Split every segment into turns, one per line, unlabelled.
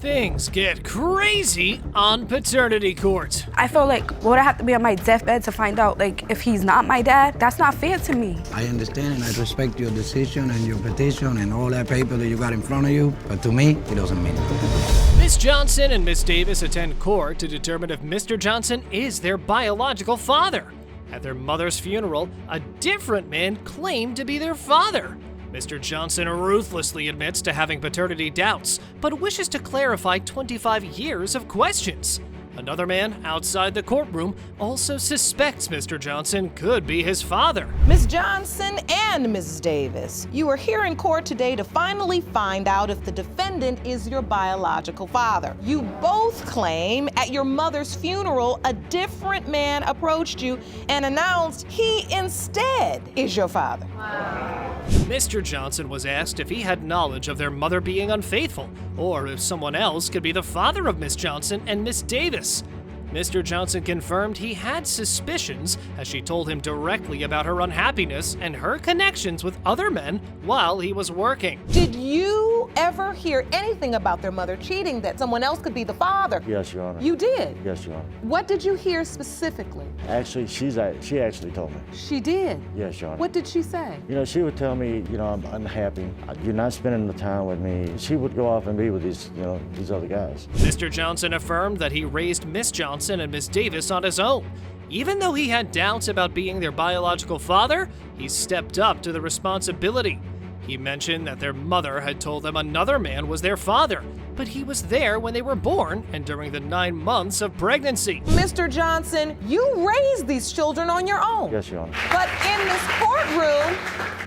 Things get crazy on paternity court.
I feel like, would I have to be on my deathbed to find out, like, if he's not my dad? That's not fair to me.
I understand and I respect your decision and your petition and all that paper that you got in front of you, but to me, it doesn't mean it.
Miss Johnson and Miss Davis attend court to determine if Mr. Johnson is their biological father. At their mother's funeral, a different man claimed to be their father. Mr. Johnson ruthlessly admits to having paternity doubts, but wishes to clarify 25 years of questions. Another man outside the courtroom also suspects Mr. Johnson could be his father.
Ms. Johnson and Mrs. Davis, you are here in court today to finally find out if the defendant is your biological father. You both claim at your mother's funeral a different man approached you and announced he instead is your father.
Mr. Johnson was asked if he had knowledge of their mother being unfaithful, or if someone else could be the father of Miss Johnson and Miss Davis. Mr. Johnson confirmed he had suspicions as she told him directly about her unhappiness and her connections with other men while he was working.
Did you ever hear anything about their mother cheating, that someone else could be the father?
Yes, Your Honor.
You did?
Yes, Your Honor.
What did you hear specifically?
Actually, she actually told me.
She did?
Yes, Your Honor.
What did she say?
You know, she would tell me, I'm unhappy. You're not spending the time with me. She would go off and be with these other guys.
Mr. Johnson affirmed that he raised Miss Johnson and Miss Davis on his own. Even though he had doubts about being their biological father, he stepped up to the responsibility. He mentioned that their mother had told them another man was their father, but he was there when they were born and during the 9 months of pregnancy.
Mr. Johnson, you raised these children on your own.
Yes, Your Honor.
But in this courtroom,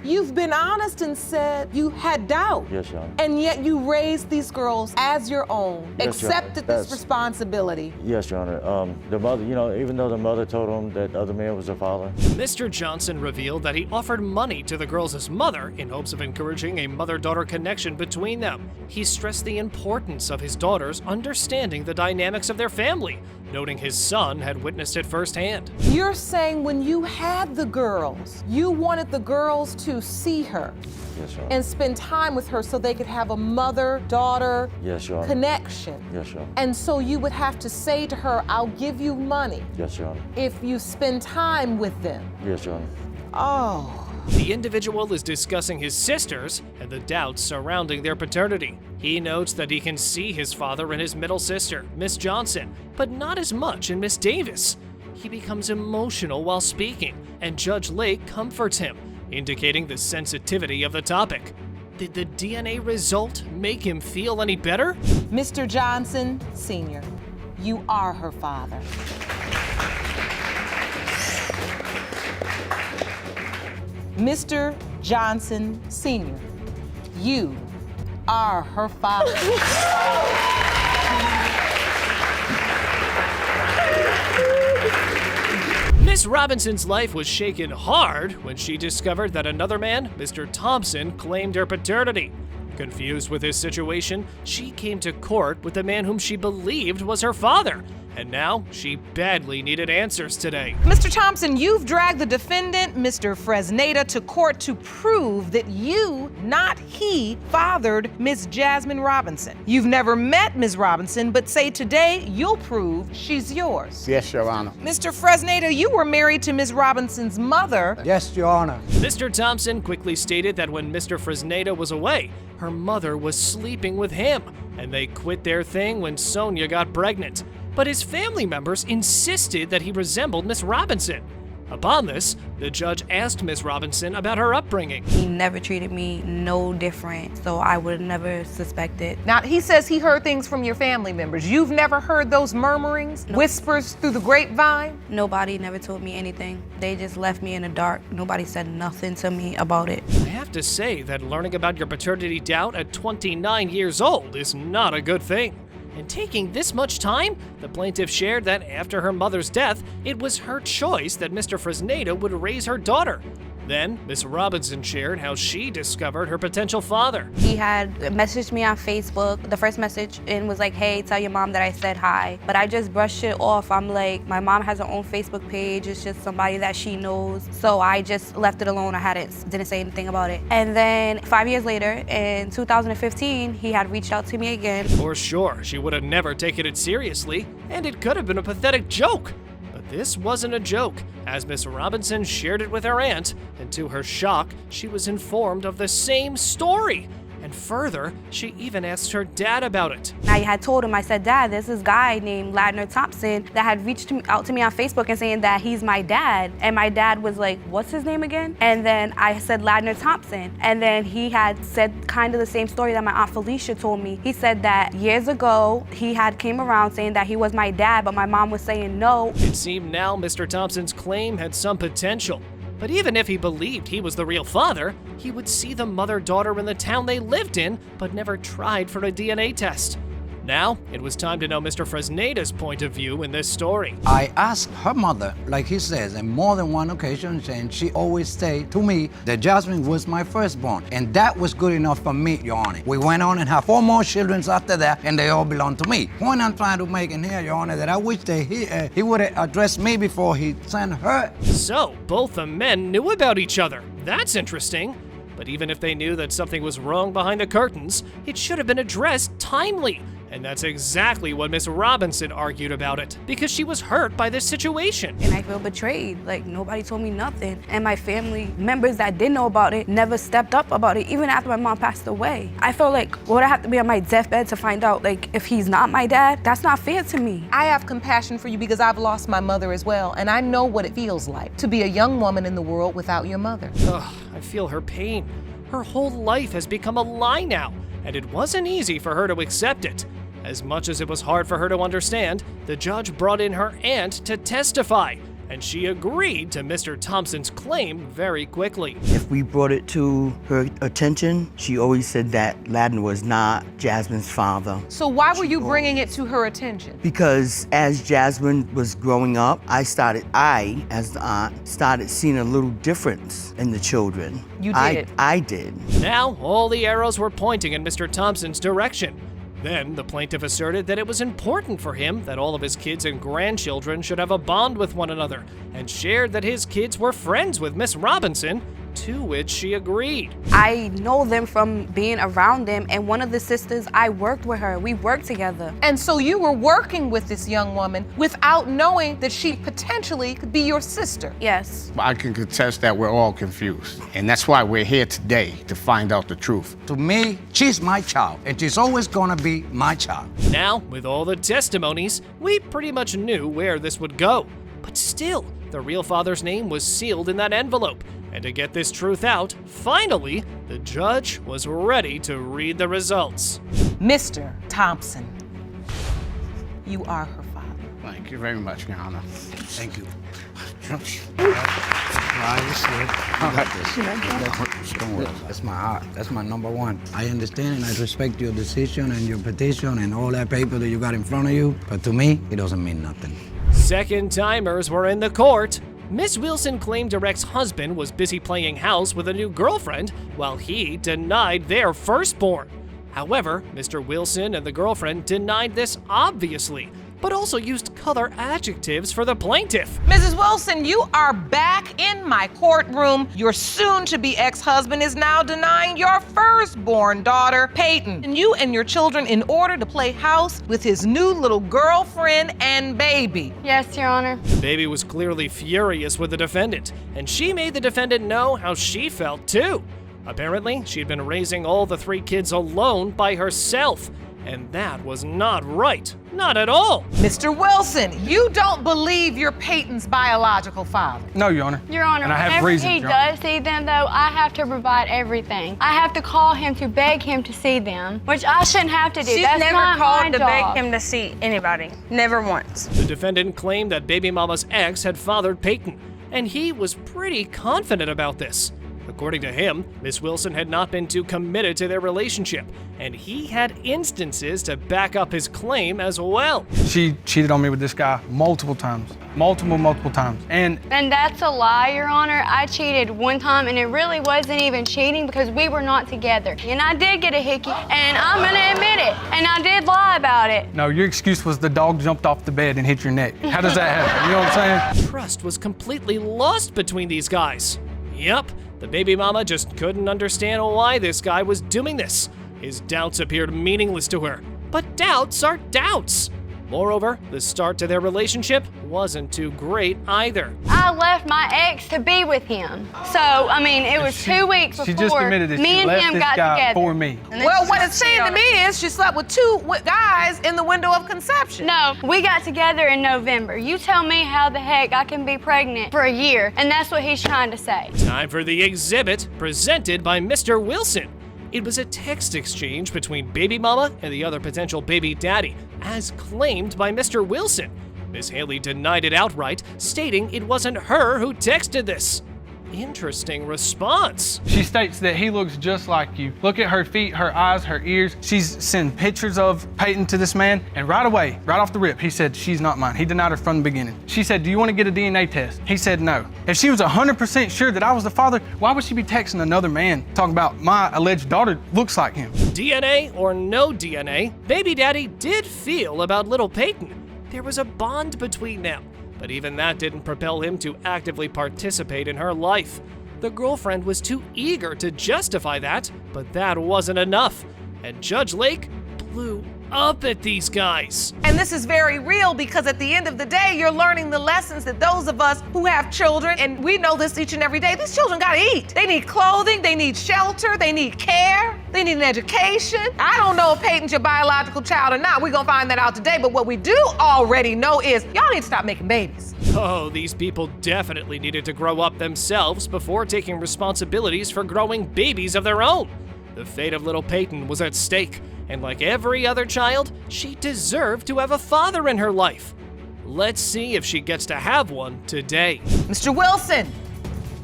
you've been honest and said you had doubt.
Yes, Your Honor.
And yet you raised these girls as your own,
Yes, Your Honor.
accepted this responsibility.
Yes, Your Honor. The mother, even though the mother told him that the other man was her father.
Mr. Johnson revealed that he offered money to the girls' mother in hopes of encouraging a mother-daughter connection between them. He stressed the importance of his daughters understanding the dynamics of their family, noting his son had witnessed it firsthand.
You're saying when you had the girls, you wanted the girls to see her
Yes, Your Honor.
and spend time with her so they could have a mother-daughter
Yes, Your Honor.
connection.
Yes, Your Honor.
And so you would have to say to her, I'll give you money
Yes, Your Honor.
if you spend time with them.
Yes, Your Honor.
Oh.
The individual is discussing his sisters and the doubts surrounding their paternity. He notes that he can see his father in his middle sister, Miss Johnson, but not as much in Miss Davis. He becomes emotional while speaking, and Judge Lake comforts him, indicating the sensitivity of the topic. Did the DNA result make him feel any better?
Mr. Johnson, Sr., you are her father. Mr. Johnson, Sr., you are her father.
Miss Robinson's life was shaken hard when she discovered that another man, Mr. Thompson, claimed her paternity. Confused with his situation, she came to court with the man whom she believed was her father, and now she badly needed answers today.
Mr. Thompson, you've dragged the defendant, Mr. Fresneda, to court to prove that you, not he, fathered Miss Jasmine Robinson. You've never met Ms. Robinson, but say today you'll prove she's yours.
Yes, Your Honor.
Mr. Fresneda, you were married to Ms. Robinson's mother.
Yes, Your Honor.
Mr. Thompson quickly stated that when Mr. Fresneda was away, her mother was sleeping with him, and they quit their thing when Sonia got pregnant. But his family members insisted that he resembled Miss Robinson. Upon this, the judge asked Miss Robinson about her upbringing.
He never treated me no different, so I would never suspect it.
Now, he says he heard things from your family members. You've never heard those murmurings, whispers through the grapevine?
Nobody never told me anything. They just left me in the dark. Nobody said nothing to me about it.
I have to say that learning about your paternity doubt at 29 years old is not a good thing. And taking this much time, the plaintiff shared that after her mother's death, it was her choice that Mr. Fresneda would raise her daughter. Then, Miss Robinson shared how she discovered her potential father.
He had messaged me on Facebook, the first message, and was like, hey, tell your mom that I said hi. But I just brushed it off. I'm like, my mom has her own Facebook page. It's just somebody that she knows. So I just left it alone. I didn't say anything about it. And then 5 years later, in 2015, he had reached out to me again.
For sure, she would have never taken it seriously, and it could have been a pathetic joke. But this wasn't a joke, as Miss Robinson shared it with her aunt, and to her shock, she was informed of the same story. And further, she even asked her dad about it.
I had told him, I said, Dad, there's this guy named Ladner Thompson that had reached out to me on Facebook and saying that he's my dad. And my dad was like, what's his name again? And then I said Ladner Thompson. And then he had said kind of the same story that my Aunt Felicia told me. He said that years ago, he had came around saying that he was my dad, but my mom was saying no.
It seemed now Mr. Thompson's claim had some potential. But even if he believed he was the real father, he would see the mother-daughter in the town they lived in, but never tried for a DNA test. Now, it was time to know Mr. Fresneda's point of view in this story.
I asked her mother, like he says, on more than one occasion, and she always said to me that Jasmine was my firstborn. And that was good enough for me, Your Honor. We went on and had 4 more children after that, and they all belong to me. Point I'm trying to make in here, Your Honor, that I wish that he would have addressed me before he sent her.
So, both the men knew about each other. That's interesting. But even if they knew that something was wrong behind the curtains, it should have been addressed timely. And that's exactly what Miss Robinson argued about it, because she was hurt by this situation.
And I feel betrayed, like nobody told me nothing. And my family members that did know about it never stepped up about it, even after my mom passed away. I felt like, would I have to be on my deathbed to find out, like, if he's not my dad? That's not fair to me.
I have compassion for you because I've lost my mother as well, and I know what it feels like to be a young woman in the world without your mother.
Ugh, I feel her pain. Her whole life has become a lie now, and it wasn't easy for her to accept it. As much as it was hard for her to understand, the judge brought in her aunt to testify, and she agreed to Mr. Thompson's claim very quickly.
If we brought it to her attention, she always said that Ladner was not Jasmine's father.
So why were you bringing it to her attention?
Because as Jasmine was growing up, as the aunt, started seeing a little difference in the children.
You did?
I did.
Now, all the arrows were pointing in Mr. Thompson's direction. Then, the plaintiff asserted that it was important for him that all of his kids and grandchildren should have a bond with one another, and shared that his kids were friends with Miss Robinson, to which she agreed.
I know them from being around them, and one of the sisters, I worked with her. We worked together.
And so you were working with this young woman without knowing that she potentially could be your sister?
Yes.
I can contest that we're all confused. And that's why we're here today, to find out the truth.
To me, she's my child, and she's always gonna be my child.
Now, with all the testimonies, we pretty much knew where this would go. But still, the real father's name was sealed in that envelope. And to get this truth out, finally, the judge was ready to read the results.
Mr. Thompson, you are her father.
Thank you very much, Your Honor.
Thank you. Don't worry. That's my heart. That's my number one. I understand and I respect your decision and your petition and all that paper that you got in front of you, but to me, it doesn't mean nothing.
Second timers were in the court. Miss Wilson claimed her ex-husband was busy playing house with a new girlfriend, while he denied their firstborn. However, Mr. Wilson and the girlfriend denied this obviously, but also used color adjectives for the plaintiff.
Mrs. Wilson, you are back in my courtroom. Your soon-to-be ex-husband is now denying your firstborn daughter, Peyton, and you and your children in order to play house with his new little girlfriend and baby.
Yes, Your Honor.
Baby was clearly furious with the defendant, and she made the defendant know how she felt too. Apparently, she'd been raising all the 3 kids alone by herself, and that was not right. Not at all.
Mr. Wilson, you don't believe you're Peyton's biological father.
No, Your Honor.
Your Honor,
And I have
whenever
reasons,
he
Your Honor.
does see them, though, I have to provide everything. I have to call him to beg him to see them, which I shouldn't have to do.
She's
That's
never
not my
called to
job.
beg him to see anybody. Never once.
The defendant claimed that baby mama's ex had fathered Peyton, and he was pretty confident about this. According to him, Miss Wilson had not been too committed to their relationship, and he had instances to back up his claim as well.
She cheated on me with this guy multiple times. Multiple times. And
that's a lie, Your Honor. I cheated one time, and it really wasn't even cheating because we were not together. And I did get a hickey, and I'm gonna admit it. And I did lie about it.
no, your excuse was the dog jumped off the bed and hit your neck. How does that happen? You know what I'm saying?
Trust was completely lost between these guys. Yep, the baby mama just couldn't understand why this guy was doing this. His doubts appeared meaningless to her, but doubts are doubts. Moreover, the start to their relationship wasn't too great either.
I left my ex to be with him. So, I mean, it was 2 weeks before
She just admitted that
me
she
and
left
him
this
got
guy
together.
for me.
Well, what it's saying to me is she slept with two guys in the window of conception.
No, we got together in November. You tell me how the heck I can be pregnant for a year, and that's what he's trying to say.
Time for the exhibit presented by Mr. Wilson. It was a text exchange between baby mama and the other potential baby daddy, as claimed by Mr. Wilson. Miss Haley denied it outright, stating it wasn't her who texted this. Interesting response.
She states that he looks just like you. Look at her feet, her eyes, her ears. She's sent pictures of Peyton to this man, and right away, right off the rip, he said, she's not mine. He denied her from the beginning. She said, do you want to get a DNA test? He said no. If she was 100% sure that I was the father, why would she be texting another man talking about my alleged daughter looks like him?
DNA or no DNA, baby daddy did feel about little Peyton. There was a bond between them. But even that didn't propel him to actively participate in her life. The girlfriend was too eager to justify that, but that wasn't enough. And Judge Lake blew up at these guys.
And this is very real because at the end of the day, you're learning the lessons that those of us who have children, and we know this each and every day, these children gotta eat. They need clothing, they need shelter, they need care, they need an education. I don't know if Peyton's your biological child or not. We're gonna find that out today, but what we do already know is y'all need to stop making babies.
Oh, these people definitely needed to grow up themselves before taking responsibilities for growing babies of their own. The fate of little Peyton was at stake, and like every other child, she deserved to have a father in her life. Let's see if she gets to have one today.
Mr. Wilson,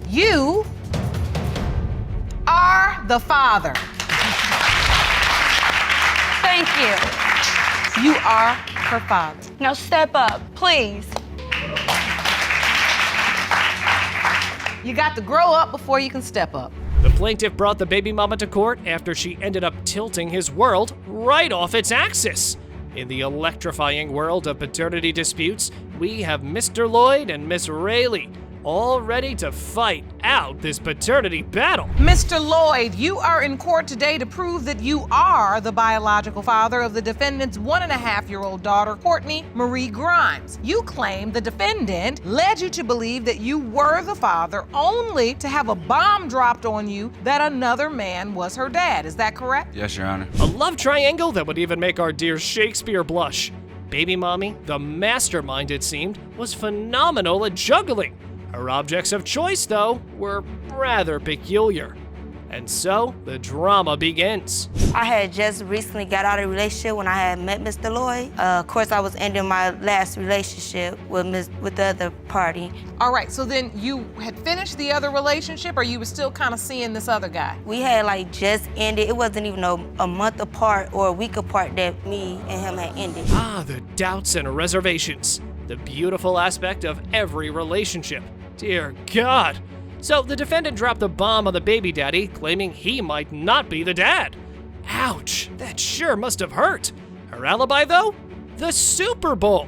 you are the father.
Thank you.
You are her father.
Now step up, please.
You got to grow up before you can step up.
The plaintiff brought the baby mama to court after she ended up tilting his world right off its axis. In the electrifying world of paternity disputes, we have Mr. Lloyd and Miss Rayleigh, all ready to fight out this paternity battle.
Mr. Lloyd, you are in court today to prove that you are the biological father of the defendant's 1.5-year-old daughter, Courtney Marie Grimes. You claim the defendant led you to believe that you were the father only to have a bomb dropped on you that another man was her dad. Is that correct?
Yes, Your Honor.
A love triangle that would even make our dear Shakespeare blush. Baby mommy, the mastermind it seemed, was phenomenal at juggling. Her objects of choice, though, were rather peculiar. And so, the drama begins.
I had just recently got out of a relationship when I had met Mr. Lloyd. Of course, I was ending my last relationship with the other party.
All right, so then you had finished the other relationship or you were still kind of seeing this other guy?
We had like just ended. It wasn't even a month apart or a week apart that me and him had ended.
Ah, the doubts and reservations. The beautiful aspect of every relationship. Dear God. So the defendant dropped a bomb on the baby daddy, claiming he might not be the dad. Ouch, that sure must have hurt. Her alibi, though? The Super Bowl.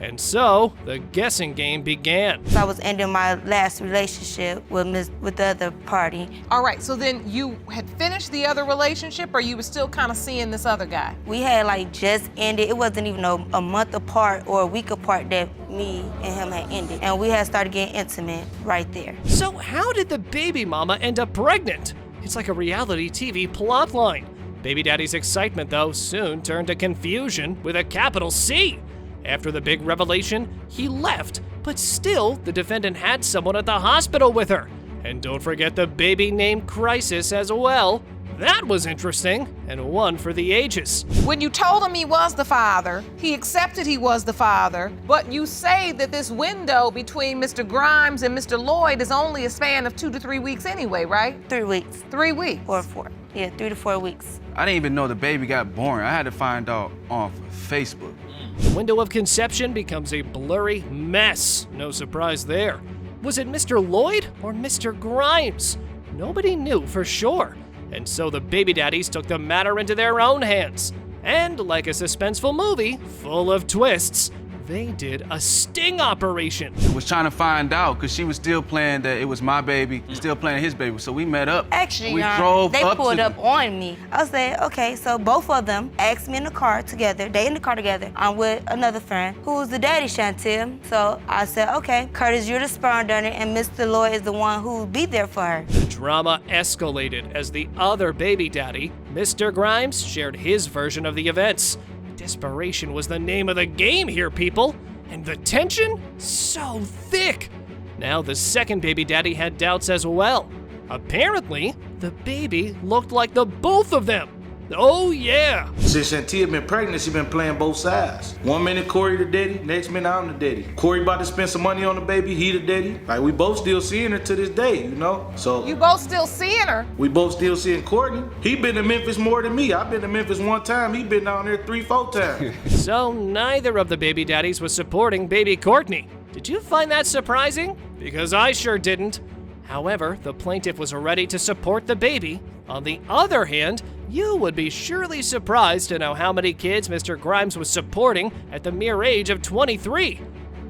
And so, the guessing game began.
I was ending my last relationship with the other party.
All right, so then you had finished the other relationship or you were still kind of seeing this other guy?
We had like just ended. It wasn't even a month apart or a week apart that me and him had ended. And we had started getting intimate right there.
So how did the baby mama end up pregnant? It's like a reality TV plotline. Baby daddy's excitement, though, soon turned to confusion with a capital C. After the big revelation, he left, but still, the defendant had someone at the hospital with her. And don't forget the baby name crisis as well. That was interesting, and one for the ages.
When you told him he was the father, he accepted he was the father, but you say that this window between Mr. Grimes and Mr. Lloyd is only a span of 2 to 3 weeks anyway, right?
3 weeks.
3 weeks?
Or 4. Yeah, 3 to 4 weeks.
I didn't even know the baby got born. I had to find out off Facebook.
The window of conception becomes a blurry mess. No surprise there. Was it Mr. Lloyd or Mr. Grimes? Nobody knew for sure. And so the baby daddies took the matter into their own hands. And like a suspenseful movie full of twists, they did a sting operation.
Was trying to find out because she was still playing that it was my baby, still playing his baby. So we met up.
Actually,
we drove
they
up
pulled
to
up on me. I was like, okay, so both of them asked me in the car together. They in the car together. I'm with another friend. Who's the daddy, Chantel? So I said, okay, Curtis, you're the sperm donor, and Mr. Lloyd is the one who will be there for her.
The drama escalated as the other baby daddy, Mr. Grimes, shared his version of the events. Desperation was the name of the game here, people. And the tension? So thick. Now the second baby daddy had doubts as well. Apparently, the baby looked like the both of them. Oh yeah.
Since Shantia been pregnant, she been playing both sides. One minute Corey the daddy, next minute I'm the daddy. Corey about to spend some money on the baby, he the daddy. Like we both still seeing her to this day, you know? So
you both still seeing her?
We both still seeing Courtney. He been to Memphis more than me. I've been to Memphis 1 time, he been down there 3-4 times.
So neither of the baby daddies was supporting baby Courtney. Did you find that surprising? Because I sure didn't. However, the plaintiff was ready to support the baby. On the other hand, you would be surely surprised to know how many kids Mr. Grimes was supporting at the mere age of 23.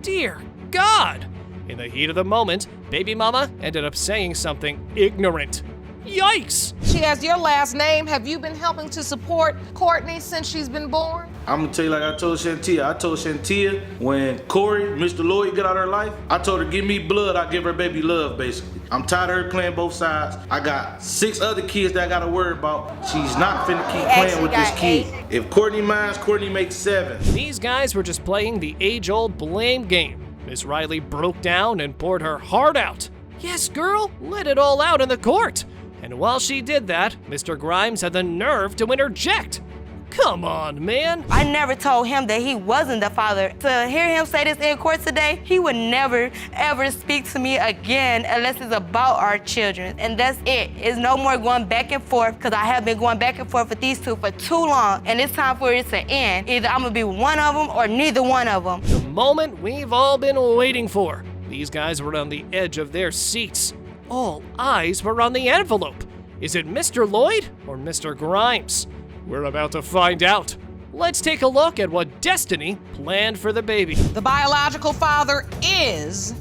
Dear God! In the heat of the moment, baby mama ended up saying something ignorant. Yikes!
She has your last name. Have you been helping to support Courtney since she's been born?
I'm gonna tell you like I told Shantia when Corey, Mr. Lloyd got out of her life, I told her give me blood, I give her baby love basically. I'm tired of her playing both sides. I got 6 other kids that I gotta worry about. She's not finna keep playing with this kid. 8. If Courtney minds, Courtney makes 7.
These guys were just playing the age-old blame game. Miss Riley broke down and poured her heart out. Yes, girl, let it all out in the court. And while she did that, Mr. Grimes had the nerve to interject. Come on, man.
I never told him that he wasn't the father. To hear him say this in court today, he would never, ever speak to me again unless it's about our children. And that's it. It's no more going back and forth because I have been going back and forth with these two for too long. And it's time for it to end. Either I'm going to be one of them or neither one of them.
The moment we've all been waiting for. These guys were on the edge of their seats. All eyes were on the envelope. Is it Mr. Lloyd or Mr. Grimes? We're about to find out. Let's take a look at what Destiny planned for the baby.
The biological father is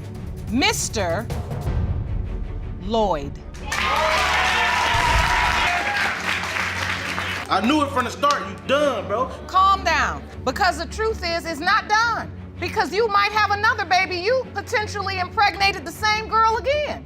Mr. Lloyd.
I knew it from the start, you done, bro.
Calm down, because the truth is, it's not done. Because you might have another baby, you potentially impregnated the same girl again.